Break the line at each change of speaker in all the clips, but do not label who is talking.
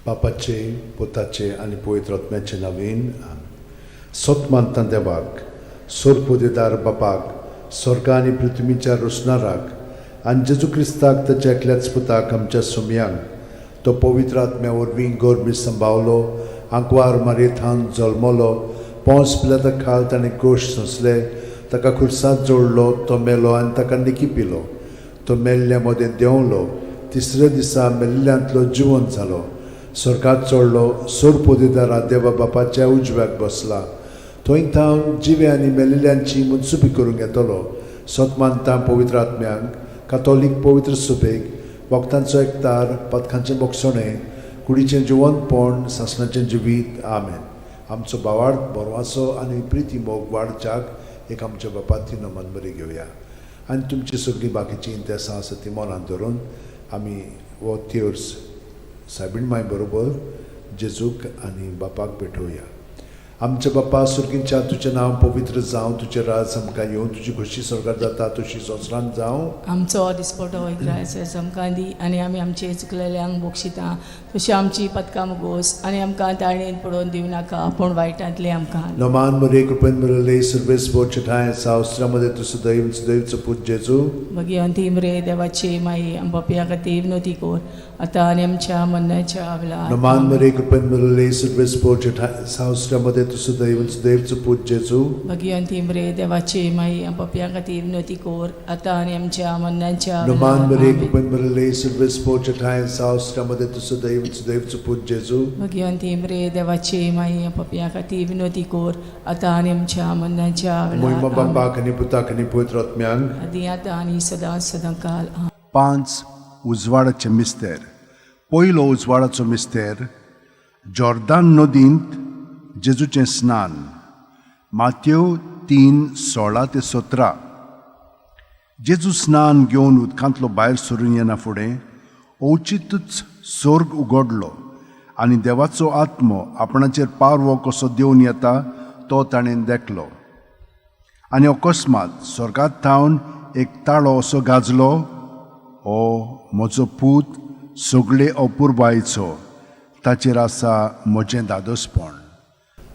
बापाचे पुताचे आनी पवित्र आत्म्याचे नांवेन सत मानता देवाक सोरपोदेदार बापाक स्वर्गा आनी पृथ्वीच्या रुसणाराक आनी जेजू क्रिस्ताक ताच्या एकल्याच पुताक आमच्या सुमयांक तो पवित्र आत्म्या वरवीं गोरबी सांबावलो आंकवार मारयेंत जल्मलो पोंस पिलाता खाल ताणें गोश सोंसले ताका खुर्सांत जोडलो तो मेलो आनी ताका निकी पिलो तो मेल्ल्या मदें देंवलो तिसऱ्या दिसा मेल्ल्यांतलो जिवंत जालो स्वर्गात चडलो सोरपोदेदारा देवा बापाच्या उजव्याक बसला थंय थावन जिवे आनी मेलिल्ल्यांची मुनसुबी करूंक येतलो सतमानता पवित्र आत्म्यांक कातोलीक पवित्र सुबेक वखदांचो एकतार पथकांचें मोगसणें कुडीचें जिवंतपण सासणाचें जिवीत आमेन आमचो बावार्थ बरवासो आनी प्रिती मोग वाडच्याक एक आमच्या बापाची नमन बरी घेवया आनी तुमची सगळीं बाकीची इंतेसां आसा ती मनांत धरून आमी वो थियोर्स सायबीण माय बरोबर जेजूक आनी बापाक भेटोवया आमच्या बापा सुर्गींच्या तुजें नांव पवित्र जावं तुजें राज आमकां येवं तुजी खुशी स्वर्गात जाता तशी संवसारांत जावं
आमचो दिसपटो वैग्रायस आमकां दी आनी आमी आमचे चुकलेल्यांक बोक्षिता तशी आमची पथकां मुगोस आनी आमकां ताळयेन पडोवन दिवं नाका पूण वायटांतले आमकां
नमान मरे कृपेन मरले सर्वेस बोचठाय सावस्त्रामध्ये तुझं दैवचं पूज जेजू
मगी अंतिम रे देवाचे माई आमच्या खातीर विनोती कोर आतां आनी आमच्या मरणाच्या वेळार
नमान मरे कृपेन मरले सर्वेस बोचठाय सावस्त्रामध्ये तुझं दैवचं पूज जेजू
मगी अंतिम रे देवाचे माई आमच्या खातीर विनोती कोर आतां आनी आमच्या मरणाच्या
नमान मरे कृपेन मरले सर्वेस बोचठाय सावस्त्रामध्ये तुझं दैवचं पूज जेजू
मगी अंतिम रे देवाचे माई आमच्या खातीर विनोती कोर आतां आनी आमच्या मरणाच्या
महिमा
वेळार
बापाक आनी पुताक आनी पवित्र आत्म्यांक
आदी आतां आनी सदां काल
5 उजवाडाचे मिस्तेर पयलो उजवाडाचो मिस्तेर जॉर्दान नदींत जेजूचें स्नान माथ्यो 3:16 ते 17 जेजू स्नान घेवन उदकांतलो भायर सरून येना फुडें ओचितूच स्वर्ग उगडलो आनी देवाचो आत्मो आपणाचेर पारवो कसो देवन येता तो ताणें देखलो आनी अकस्मात स्वर्गांत थावन एक ताळो असो गाजलो ओ म्हजो पूत सगळे अपुरबायेचो ताचेर आसा म्हजें दादोसपण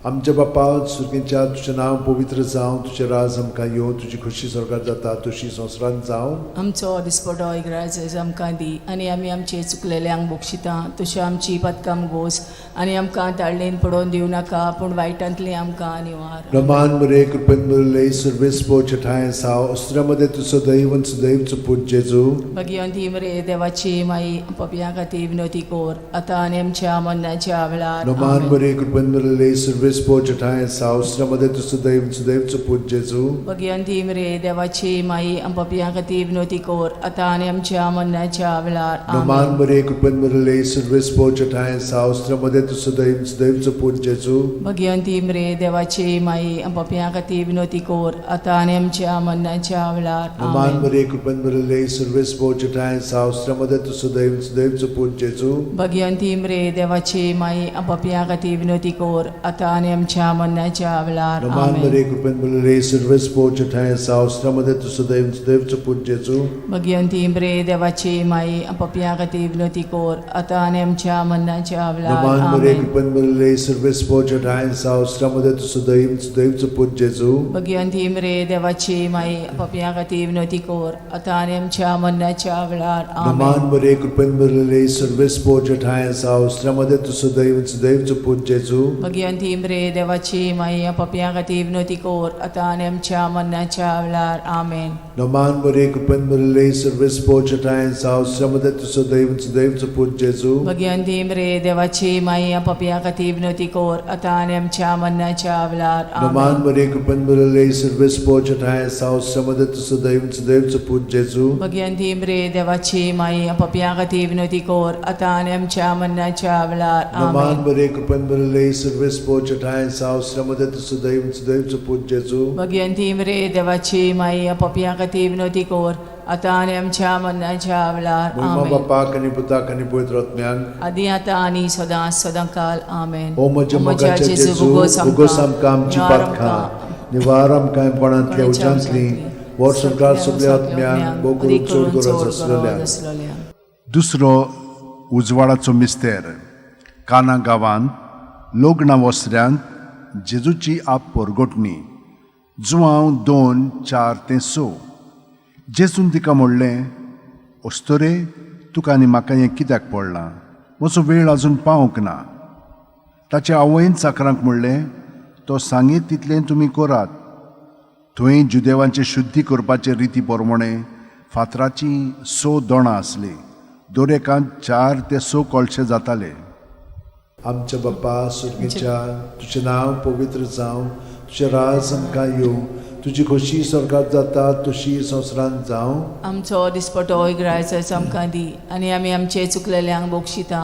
आमच्या बापा सुर्गींच्या तुजें नांव पवित्र जावं तुजें राज आमकां येवं तुजी खुशी स्वर्गात जाता तशी संवसारांत जावं
आमचो दिसपटो इग्रायज आमकां दी आनी आमी आमचे चुकलेल्यांक बोक्षिता तशें आमची पथकां मुगोस आनी आमकां ताळयेन पडोवन दिवं नाका पूण वायटांतले आमकां निवार
नमान मरे कृपेन मरले सर्वेस बोचठाय सावस्त्रामध्ये तुझं दैवचं पूज जेजू
मगी अंतिम रे देवाची माई आमच्या खातीर विनोती कोर आतां आनी आमच्या मरणाच्या वेळार
नमान मरे कृपेन मरले सर्वेस बोचठाय सावस्त्रामध्ये तुझं दैवचं पूज जेजू
मगी अंतिम रे देवाची माई आमच्या खातीर विनोती कोर आतां आनी आमच्या मरणाच्या वेळार
नमान मरे कृपेन मरले सर्वेस बोचठाय सावस्त्रामध्ये तुझं दैवचं पूज जेजू
मगी अंतिम रे देवाची माई आमच्या खातीर विनोती कोर आतां आनी आमच्या मरणाच्या वेळार
नमान मरे कृपेन मरले सर्वेस बोचठाय सावस्त्रामध्ये तुझं दैवचं पूज जेजू
मगी अंतिम रे देवाची माई आमच्या खातीर विनोती कोर आतां आनी आमच्या मरणाच्या वेळार
नमान मरे कृपेन मरले सर्वेस बोचठाय सावस्त्रामध्ये तुझं दैवचं पूज जेजू
मगी अंतिम रे देवाची माई आमच्या खातीर विनोती कोर आतां आनी आमच्या मरणाच्या वेळार
नमान मरे कृपेन मरले सर्वेस बोचठाय सावस्त्रामध्ये तुझं दैवचं पूज जेजू
मगी अंतिम रे देवाची माई आमच्या खातीर विनोती कोर आतां आनी आमच्या मरणाच्या वेळार
नमान मरे कृपेन मरले सर्वेस बोचठाय सावस्त्रामध्ये तुझं दैवचं पूज जेजू
मगी अंतिम रे देवाची माई आमच्या खातीर विनोती कोर आतां आनी आमच्या मरणाच्या वेळार आमेन
नमान मरे कृपेन मरले सर्वेस बोचठाय सावस्त्रामध्ये तुझं दैवचं पूज जेजू
मगी अंतिम रे देवाची माई आमच्या खातीर विनोती कोर आतां आनी आमच्या मरणाच्या वेळार
नमान मरे कृपेन मरले सर्वेस बोचठाय सावस्त्रामध्ये तुझं दैवचं पूज जेजू
मगी अंतिम रे देवाची माई आमच्या खातीर विनोती कोर आतां आनी आमच्या मरणाच्या वेळार
नमान मरे कृपेन मरले सर्वेस बोचठाय सावस्त्रामध्ये तुझं दैवचं पूज जेजू
मगी अंतिम रे देवाची माई आमच्या खातीर विनोती कोर आतां आनी आमच्या मरणाच्या वेळार
महिमा बापाक आनी पुताक आनी पवित्र आत्म्यांक
आदी आतां आनी सदां काल आमेन
ओ म्हज्या मोगाचे जेजू उगोस आमकां आमची पातखां निवार आमकां पणांतल्या उज्यांतली वर सरकार सगळ्या आत्म्यांक भोव करून चड गरज आसलेल्या दुसरो उजवाडाचो मिस्तेर काना गांवांत लोगना वस्त्यांत जेजूची आप परगोटणी जुवांव 2, 4 ते 6. जेजून तिका म्हणलें, अस्तोरे, तुका आनी म्हाका हें कित्याक पडलां? म्हजो वेळ आजून पावूंक ना. ताच्या आवयन चाकरांक म्हणलें, तो सांगीत तितलें तुमी करात. थंय जुदेवांचे शुद्धी करपाचे रिती प्रमाणे फातराची 6 दोणां आसलीं. दरेकांत 4 ते 6 कळशे जाताले. आमच्या बाप्पा सुर्गेच्या, तुजें नांव पवित्र जावं, तुजें राज आमकां येवं, तुजी खोशी स्वर्गांत जाता तशी संवसारांत जावं.
आमचो दिसपटो इग्रायचो आमकां दी, आनी आमी आमचे चुकलेल्यांक बोगशिता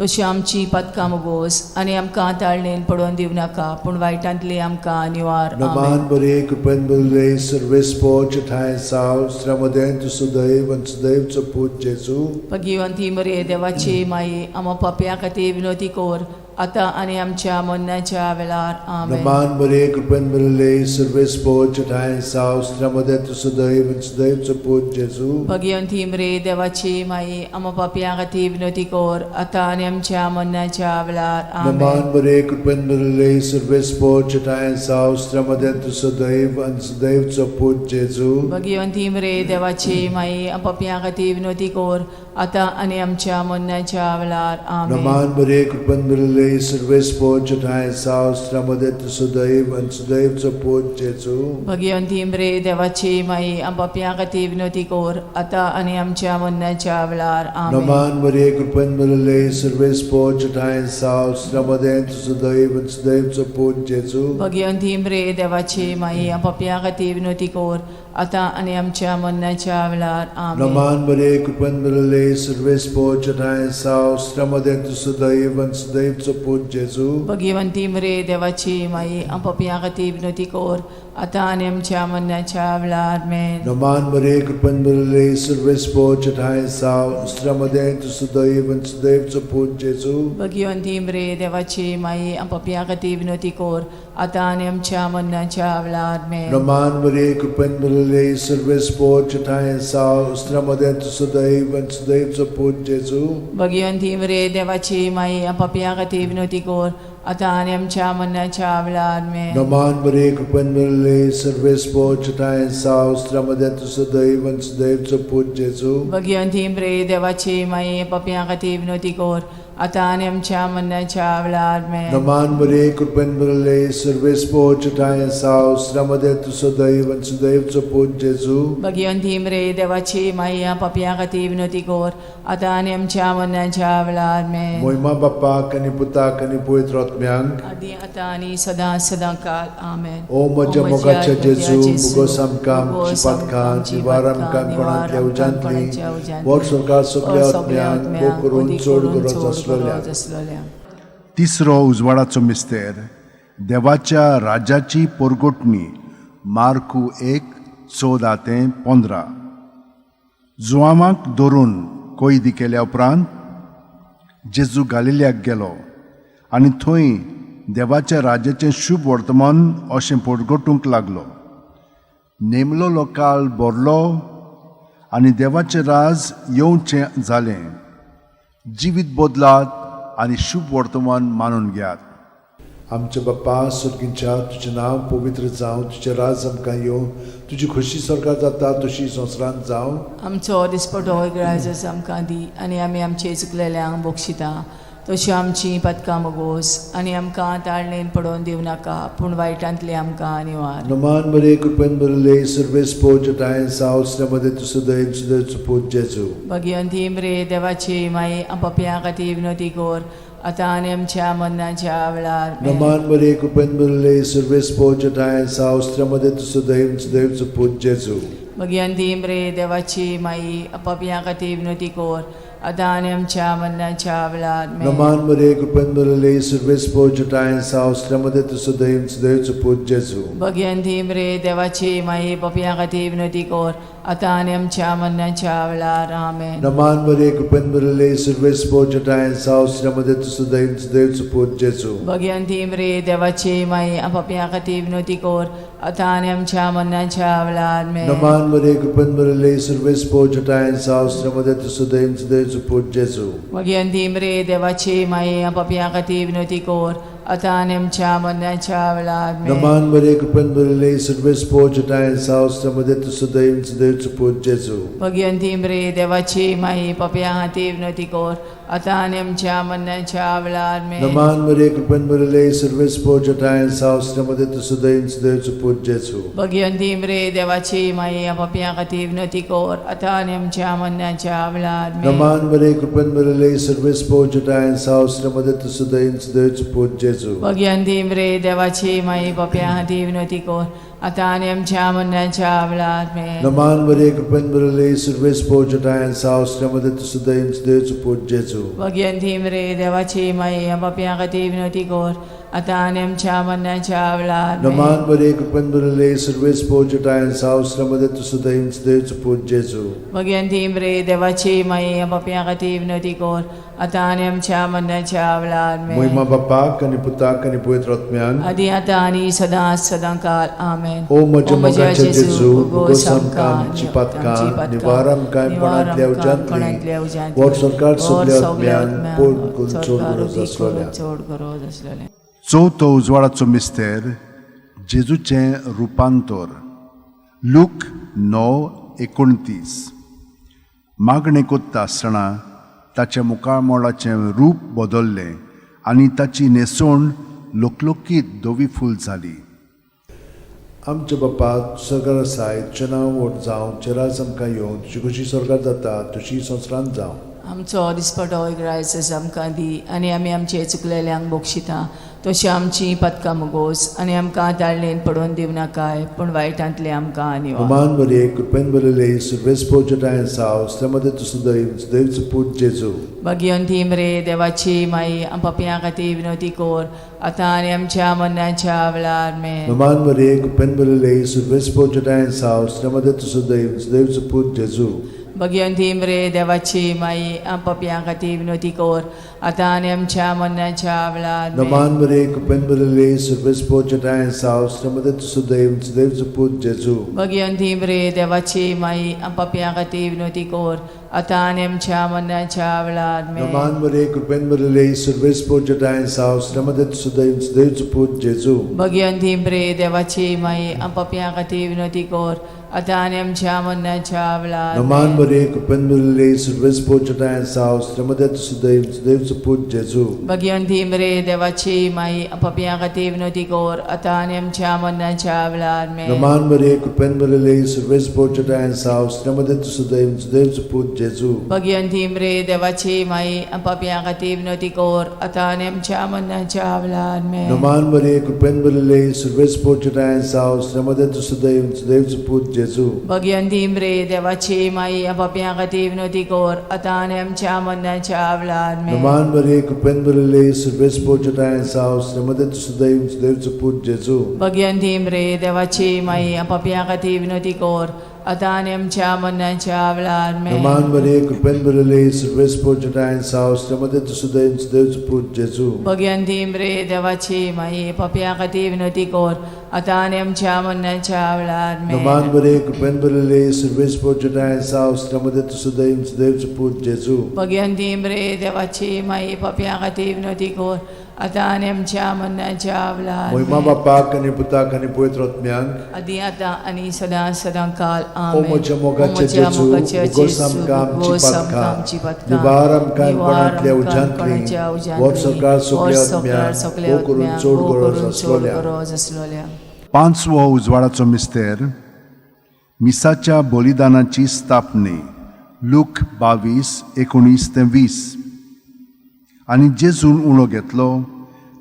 तशी आमची पदकां मोगोस, आनी आमकां ताळणेन पडोवन दिवं नाका, पूण वायटांतली आमकां निवार.
नमान बरे कृपेन बरले सर्वेस्पोच ठाय साव श्रमदेन तु सुदैव आणि सुदैवचो पूत जेजू.
भगवंती मरे देवाची माई, आमो पापयां खातीर विनोदी कोर, आतां आनी आमच्या मरणाच्या वेळार. आमेन.
नमान बरे कृपेन बरले सर्वेस्पोच ठाय साव श्रमदेन तु सुदैव आणि सुदैवचो पूत जेजू.
भगवंती मरे देवाची माई, आमो पापयां खातीर विनोदी कोर, आतां आनी आमच्या मरणाच्या वेळार. आमेन.
नमान बरे कृपेन बरले सर्वेस्पोच ठाय साव श्रमदेन तु सुदैव आणि सुदैवचो पूत जेजू.
भगवंती मरे देवाची माई, आमो पापयां खातीर विनोदी कोर, आतां आनी आमच्या मरणाच्या वेळार. आमेन.
नमान बरे कृपेन बरले सर्वेस्पोच ठाय साव श्रमदेन तु सुदैव आणि सुदैवचो पूत जेजू.
भगवंती मरे देवाची माई, आमो पापयां खातीर विनोदी कोर, आतां आनी आमच्या मरणाच्या वेळार. आमेन.
नमान बरे कृपेन बरले सर्वेस्पोच ठाय साव श्रमदेन तु सुदैव आणि सुदैवचो पूत जेजू.
भगवंती मरे देवाची माई, आमो पापयां खातीर विनोदी कोर, आतां आनी आमच्या मरणाच्या वेळार. आमेन.
नमान बरे कृपेन बरले सर्वेस्पोच ठाय साव श्रमदेन तु सुदैव आणि सुदैवचो पूत जेजू.
भगवंती मरे देवाची माई, आमो पापयां खातीर विनोदी कोर, आतां आनी आमच्या मरणाच्या वेळार. आमेन.
नमान बरे कृपेन बरले सर्वेस्पोच ठाय साव श्रमदेन तु सुदैव आणि सुदैवचो पूत जेजू.
भगवंती मरे देवाची माई, आमो पापयां खातीर विनोदी कोर, आतां आनी आमच्या मरणाच्या वेळार. आमेन.
नमान बरे कृपेन बरले सर्वेस्पोच ठाय साव श्रमदेन तु सुदैव आणि सुदैवचो पूत जेजू.
भगवंती मरे देवाची माई, आमो पापयां खातीर विनोदी कोर, आतां आनी आमच्या मरणाच्या वेळार. आमेन.
नमान बरे कृपेन बरले सर्वेस्पोच ठाय साव श्रमदेन तु सुदैव आणि सुदैवचो पूत जेजू.
भगवंती मरे देवाची माई, आमो पापयां खातीर विनोदी कोर, आतां आनी आमच्या मरणाच्या वेळार. आमेन.
नमान बरे कृपेन बरले सर्वेस्पोच ठाय साव श्रमदेन तु सुदैव आणि सुदैवचो पूत जेजू.
भगवंती मरे देवाची माई, आमो पापयां खातीर विनोदी कोर, आतां आनी आमच्या मरणाच्या वेळार. आमेन.
मोहिमा बापाक आणि पुताक आणि पवित्र आत्म्यांक,
आदी आतां आनी सदां सदांकाळ. आमेन.
ओ म्हज्या मोगाच्या जेजू, मुगोस आमकां आमची पातकां, जिवार आमकां कोणांतल्या उजांतली, वर सरकार सगळ्या आत्म्यांक भोव करून चड गरज आसलेल्या. तिसरो उजवाडाचो मिस्तेर, देवाच्या राजाची परगोटणी. मार्कू 1:14-15. जुआमाक धरून कैदी केल्या उपरांत जेजू गालिल्याक गेलो आनी थंय देवाच्या राजाचें शुभ वर्तमान अशें परगोटूंक लागलो. नेमलो लोकाल भरलो आनी देवाचें राज येवचें जालें. जिवीत बदलात आनी शुभ वर्तमान मानून घेयात. आमच्या बाप्पा सुर्गीच्या, तुजें नांव पवित्र जावं, तुजें राज आमकां येवं, तुजी खोशी स्वर्गांत जाता तशी संवसारांत जावं.
आमचो दिसपटो इग्रायचो आमकां दी, आनी आमी आमचे चुकलेल्यांक बोगशिता तशी आमची पदकां मोगोस, आनी आमकां ताळणेन पडोवन दिवं नाका, पूण वायटांतली आमकां निवार.
नमान बरे कृपेन बरले सर्वेस्पोच ठाय साव श्रमदेन तु सुदैव सुदैवचो पूत जेजू.
भगवंती मरे देवाची माई, आमो पापयां खातीर विनोदी कोर, आतां आनी आमच्या मरणाच्या वेळार. आमेन.
नमान बरे कृपेन बरले सर्वेस्पोच ठाय साव श्रमदेन तु सुदैव सुदैवचो पूत जेजू.
भगवंती मरे देवाची माई, आमो पापयां खातीर विनोदी कोर, आतां आनी आमच्या मरणाच्या वेळार. आमेन.
नमान बरे कृपेन बरले सर्वेस्पोच ठाय साव श्रमदेन तु सुदैव सुदैवचो पूत जेजू.
भगवंती मरे देवाची माई, पापयां खातीर विनोदी कोर, आता आनी आमच्या मरणाच्या वेळार आमेन.
नमान बरे कृपेन बरले सर्वेस पोचटाय सावस्रामध्ये तुझं दैव देवचं पूत जेजू.
भगवंती मरे देवाची माई आपापल्या खातीर विनवती कोर आता आनी आमच्या मरणाच्या वेळार आमेन.
नमान बरे कृपेन बरले सर्वेस पोचटाय सावस्रामध्ये तुझं दैव देवचं पूत जेजू.
भगवंती मरे देवाची माई आपापल्या खातीर विनवती कोर आता आनी आमच्या मरणाच्या वेळार आमेन.
नमान बरे कृपेन बरले सर्वेस पोचटाय सावस्रामध्ये तुझं दैव देवचं पूत जेजू.
भगवंती मरे देवाची माई आपापल्या खातीर विनवती कोर आता आनी आमच्या मरणाच्या वेळार आमेन.
नमान बरे कृपेन बरले सर्वेस पोचटाय सावस्रामध्ये तुझं दैव देवचं पूत जेजू.
भगवंती मरे देवाची माई आपापल्या खातीर विनवती कोर आता आनी आमच्या मरणाच्या वेळार आमेन.
नमान बरे कृपेन बरले सर्वेस पोचटाय सावस्रामध्ये तुझं दैव देवचं पूत जेजू.
भगवंती मरे देवाची माई आपापल्या खातीर विनवती कोर आता आनी आमच्या मरणाच्या वेळार आमेन.
नमान बरे कृपेन बरले सर्वेस पोचटाय सावस्रामध्ये तुझं दैव देवचं पूत जेजू.
भगवंती मरे देवाची माई आपापल्या खातीर विनवती कोर आता आनी आमच्या मरणाच्या वेळार आमेन.
नमान बरे कृपेन बरले सर्वेस पोचटाय सावस्रामध्ये तुझं दैव देवचं पूत जेजू.
भगवंती मरे देवाची माई आपापल्या खातीर विनवती कोर आता आनी आमच्या मरणाच्या वेळार आमेन.
महिमा बापाक आणि पुताक आणि पवित्र आत्म्यान
आदी आता आनी सदांकाळ आमेन.
ओ म्हज्या मोगाचे जेजू उगोस आमकां आमची पातकां निवार आमकां पणांतल्या उज्यांतली वर सरकार सगल्या आत्म्यान पोट चोड गरज आसलेल्या. चवथो उजवाडाचो मिस्तेर जेजूचें रुपांतर. लूक 9:29. मागणे कोत्ता आसतना ताच्या मुखामोळाचें रूप बदल्लें आनी ताची न्हेसोण लोकलोकीत धवी फूल जाली. आमच्या बापा सगळ्या आसाय तुजें नांव व्हड जावं, तुजें राज आमकां येवं, तुजी कशी स्वर्गांत जाता तशी संवसारांत जावं.
आमचो दिसपटो रायस आमकां दी आनी आमी आमचे चुकलेल्यांक बोक्षिता तशी आमची पदकां मुगोस आनी आमकां ताळणेन पडोवन दिवं नाकाय पूण वायटांतले आमकां निवार.
नमान बरे कृपेन बरले सर्वेस पोचटाय सावस्रामध्ये तुझं दैव देवचं पूत जेजू.
भगवंती मरे देवाची माई आपापल्या खातीर विनवती कोर आता आनी आमच्या मरणाच्या वेळार आमेन.
नमान बरे कृपेन बरले सर्वेस पोचटाय सावस्रामध्ये तुझं दैव देवचं पूत जेजू.
भगवंती मरे देवाची माई आपापल्या खातीर विनवती कोर आता आनी आमच्या मरणाच्या वेळार आमेन.
नमान बरे कृपेन बरले सर्वेस पोचटाय सावस्रामध्ये तुझं दैव देवचं पूत जेजू.
भगवंती मरे देवाची माई आपापल्या खातीर विनवती कोर आता आनी आमच्या मरणाच्या वेळार आमेन.
नमान बरे कृपेन बरले सर्वेस पोचटाय सावस्रामध्ये तुझं दैव देवचं पूत जेजू.
भगवंती मरे देवाची माई आपापल्या खातीर विनवती कोर आता आनी आमच्या मरणाच्या वेळार आमेन.
नमान बरे कृपेन बरले सर्वेस पोचटाय सावस्रामध्ये तुझं दैव देवचं पूत जेजू.
भगवंती मरे देवाची माई आपापल्या खातीर विनवती कोर आता आनी आमच्या मरणाच्या वेळार आमेन.
नमान बरे कृपेन बरले सर्वेस पोचटाय सावस्रामध्ये तुझं दैव देवचं पूत जेजू.
भगवंती मरे देवाची माई आपापल्या खातीर विनवती कोर आता आनी आमच्या मरणाच्या वेळार आमेन.
नमान बरे कृपेन बरले सर्वेस पोचटाय सावस्रामध्ये तुझं दैव देवचं पूत जेजू.
भगवंती मरे देवाची माई आपापल्या खातीर विनवती कोर आता आनी आमच्या मरणाच्या वेळार आमेन.
नमान बरे कृपेन बरले सर्वेस पोचटाय सावस्रामध्ये तुझं दैव देवचं पूत जेजू.
भगवंती मरे देवाची माई आपापल्या खातीर विनवती कोर आता आनी आमच्या मरणाच्या वेळार आमेन.
नमान बरे कृपेन बरले सर्वेस पोचटाय सावस्रामध्ये तुझं दैव देवचं पूत जेजू.
भगवंती मरे देवाची माई आपापल्या खातीर विनवती कोर आता आनी आमच्या मरणाच्या वेळार आमेन.
नमान बरे कृपेन बरले सर्वेस पोचटाय सावस्रामध्ये तुझं दैव देवचं पूत जेजू.
भगवंती मरे देवाची माई आपापल्या खातीर विनवती कोर आता आनी आमच्या मरणाच्या वेळार
महिमा
आमेन.
बापाक आणि पुताक आणि पवित्र आत्म्याक
आदी आता आनी सदांकाळ
ओ
आमेन.
म्हज्या मोगाचे जेजू उगोस आमकां आमची पातकां निवार आमकां पणांतल्या उज्यांतली वर सरकार सगल्या आत्म्याक ओ करून चोड गरज आसलेल्या. पांचवो उजवाडाचो मिस्तेर मिसाच्या बलिदानाची स्थापने. लूक 22:19-20. आनी जेजून उणो घेतलो,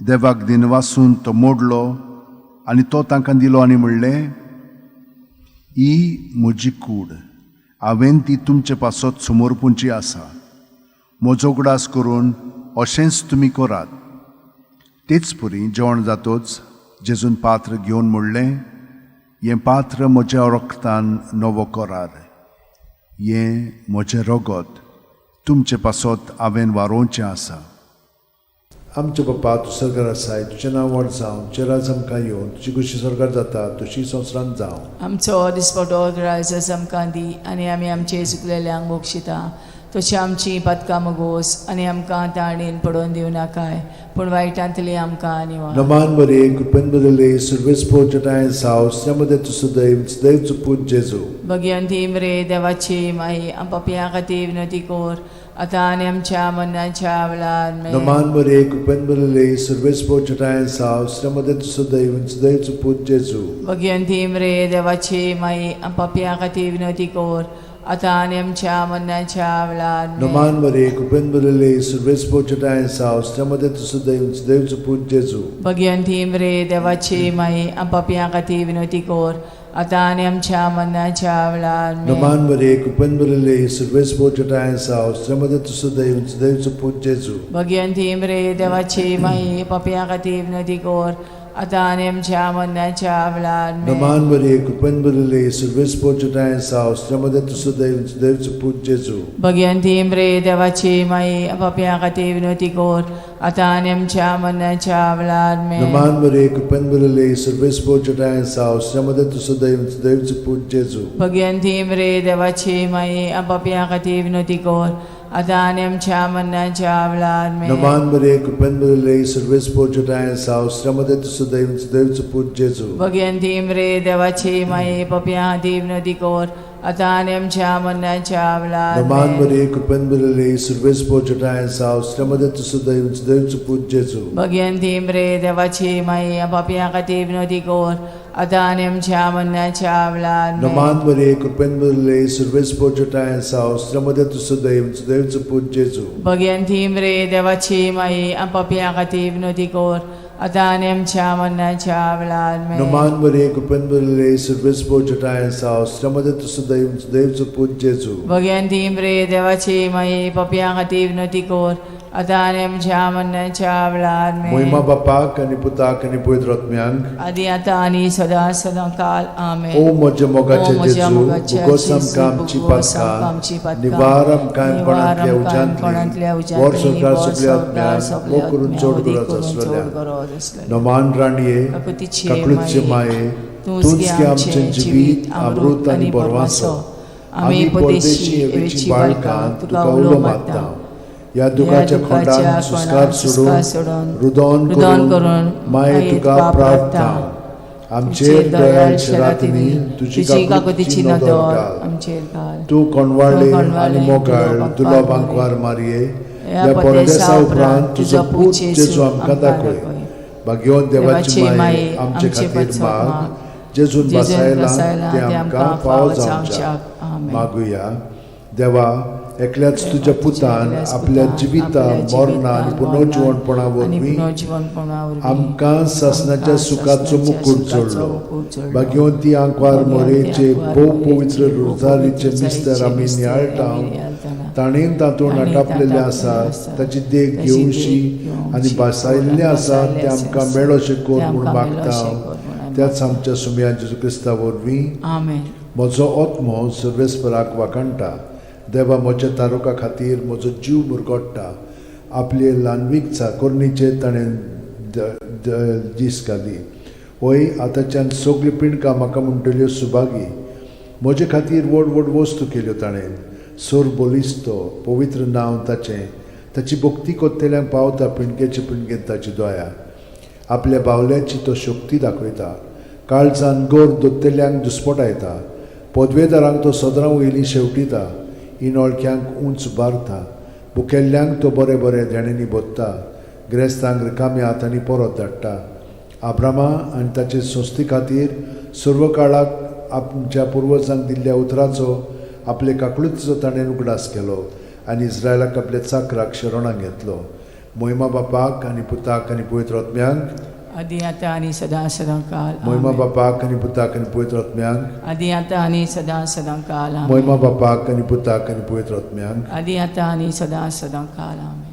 देवाक दिनवासून तो मोडलो आनी तो तांकां दिलो आनी म्हणलें, ही म्हजी कूड, हांवें ती तुमचे पासत समोरपुंची आसा. म्हजो उगडास करून अशेंच तुमी करात. तेच परी जेवण जातोच जेजून पात्र घेवन म्हणलें, हें पात्र म्हज्या रक्तान नवो करार. हें म्हजें रगत तुमचे पासत हांवें वारोवचें आसा. आमचे बापा तूं स्वर्गार आसाय, तुजें नांव व्हड जावं, तुजें राज आमकां येवं, तुजी कुशी स्वर्गार जाता तशी संवसारांत जावं.
आमचो दिसपटो रायज आमकां दी आनी आमी आमचे चुकलेल्यांक बक्षिता. तशी आमची पदकां मोगोस आनी आमकां ताणीन पडोवन दिवं नाकाय, पूण वायटांतली आमकां निवार.
नमान बरे कृपेन बदले सुरवेस पोचटाय साव श्रमदे तुसो दैवचो पूत जेजू.
भगवंती मरे देवाची माई आम पापयां खातीर विनंती कोर, आतां आनी आमच्या मरणाच्या वेळार आमेन.
नमान बरे कृपेन बदले सुरवेस पोचटाय साव श्रमदे तुसो दैवचो पूत जेजू.
भगवंती मरे देवाची माई आम पापयां खातीर विनंती कोर, आतां आनी आमच्या मरणाच्या वेळार आमेन.
नमान बरे कृपेन बदले सुरवेस पोचटाय साव श्रमदे तुसो दैवचो पूत जेजू.
भगवंती मरे देवाची माई आम पापयां खातीर विनंती कोर, आतां आनी आमच्या मरणाच्या वेळार आमेन.
नमान बरे कृपेन बदले सुरवेस पोचटाय साव श्रमदे तुसो दैवचो पूत जेजू.
भगवंती मरे देवाची माई पापयां खातीर विनंती कोर, आतां आनी आमच्या मरणाच्या वेळार आमेन.
नमान बरे कृपेन बदले सुरवेस पोचटाय साव श्रमदे तुसो दैवचो पूत जेजू.
भगवंती मरे देवाची माई पापयां खातीर विनंती कोर, आतां आनी आमच्या मरणाच्या वेळार आमेन.
नमान बरे कृपेन बदले सुरवेस पोचटाय साव श्रमदे तुसो दैवचो पूत जेजू.
भगवंती मरे देवाची माई पापयां खातीर विनंती कोर, आतां आनी आमच्या मरणाच्या वेळार आमेन.
नमान बरे कृपेन बदले सुरवेस पोचटाय साव श्रमदे तुसो दैवचो पूत जेजू.
भगवंती मरे देवाची माई पापयां खातीर विनंती कोर, आतां आनी आमच्या मरणाच्या वेळार
नमान
आमेन.
बरे कृपेन बदले सुरवेस पोचटाय साव श्रमदे तुसो दैवचो पूत जेजू.
भगवंती मरे देवाची माई पापयां खातीर विनंती कोर, आतां आनी आमच्या मरणाच्या वेळार आमेन.
नमान बरे कृपेन बदले सुरवेस पोचटाय साव श्रमदे तुसो दैवचो पूत जेजू.
भगवंती मरे देवाची माई पापयां खातीर विनंती कोर, आतां आनी आमच्या मरणाच्या वेळार आमेन.
नमान बरे कृपेन बदले सुरवेस पोचटाय साव श्रमदे तुसो दैवचो पूत जेजू.
भगवंती मरे देवाची माई पापयां खातीर विनंती कोर, आतां आनी आमच्या मरणाच्या वेळार आमेन.
महिमा बापाक आनी पुताक आनी पवित्र आत्म्यांक.
आदी आतां आनी सदां काल आमेन.
ओ म्हज्या मोगाचे
ओ म्हज्या
जेजू,
मोगाच्या
भुगोस
जेजू,
आमकां आमची
भुगोस आमकां आमची
पातकां,
पातकां,
निवार आमकां
निवार
कोणांतल्या
आमकां कोणांतल्या
उज्यांतली, वर सरकार
वर
सगल्या
सरकार
आत्म्यांक,
सगल्या
वो करून चड
आत्म्यांक
गरज
करून चड
आसलेल्या
गरज आसलेल्या.
नमान राणये,
काकुतीचे
काकुळीचे माये, तूंच घे आमचें जिवीत, अमृत आनी बोरवासो. आमी परदेशी येवेची बाळकां तुका उलो मारता. ह्या दुखाच्या खोंडान सुस्कार सोडून रुदोन करून माये तुका प्रार्थना. आमचेर दयाळ शरातनी तुजी काकुतीची नदर घाल.
आमचेर घाल.
तूं कोणवाळे आनी मोगाळ दुलोबांक वार मारये. ह्या परदेसा उपरांत तुजो पूत जेजू आमकां दाखय. भाग्यवान देवाची माये, आमचे खातीर माग. जेजून बसायला ते आमकां फावो जावच्याक मागुया. देवा, एकल्याच तुज्या पुतान आपल्या जिविता मरणा आनी पुनर्जीवनपणा वरवीं आमकां सासणाच्या सुखाचो मुकूट जोडलो. भाग्यवंती आंकवार मोरेचे भोव पवित्र रोजारीचे मिस्तर आमी नियाळटाव. ताणेन तातूंत आटापलेले आसा ताची देख घेवशी आनी बसायल्ले आसा ते आमकां मेळोशे कोर म्हूण मागता. त्याच आमच्या सुम्या जेजू क्रिस्ता वरवीं म्हजो आत्मो सर्वेस्पराक वाखणटा. देवा, म्हज्या तारुका खातीर म्हजो जीव मुरगोडटा. आपले ल्हानवीक चाकोरणीचे ताणें दीस घाली. होय, आतांच्यान सगळी पिणकां म्हाका म्हणटल्यो सुभागी. म्हजे खातीर व्हड व्हड वस्तू केल्यो ताणें. सोर बोलिस्तो, पवित्र नांव ताचें. ताची भक्ती कोत्तेल्यांक पावता पिणकेचे पिणकेंत ताची दोया. आपल्या बावल्याची तो शक्ती दाखयता. काळजान गोर दोत्तेल्यांक दुस्पटायता. पदवेदारांक तो सदरां वयलीं शेवटिता. इनोळख्यांक उंच बारता. भुकेल्ल्यांक तो बरे बरे देणेनी बोदता. गिरेस्तांक रिकाम्या हातांनी परत धाडटा. आब्रामा आनी ताचे संस्थे खातीर सर्व काळाक आमच्या पुर्वजांक दिल्ल्या उतराचो आपले काकळुचो ताणें उगडास केलो आनी इस्रायलाक आपल्या चाकराक शरणांत घेतलो. महिमा बापाक आनी पुताक आनी पवित्र आत्म्यांक.
आदी आतां आनी सदां काल.
महिमा बापाक आनी पुताक आनी पवित्र आत्म्यांक.
आदी आतां आनी सदां काल.
महिमा बापाक आनी पुताक आनी पवित्र आत्म्यांक.
आदी आतां आनी सदां काल. आमेन.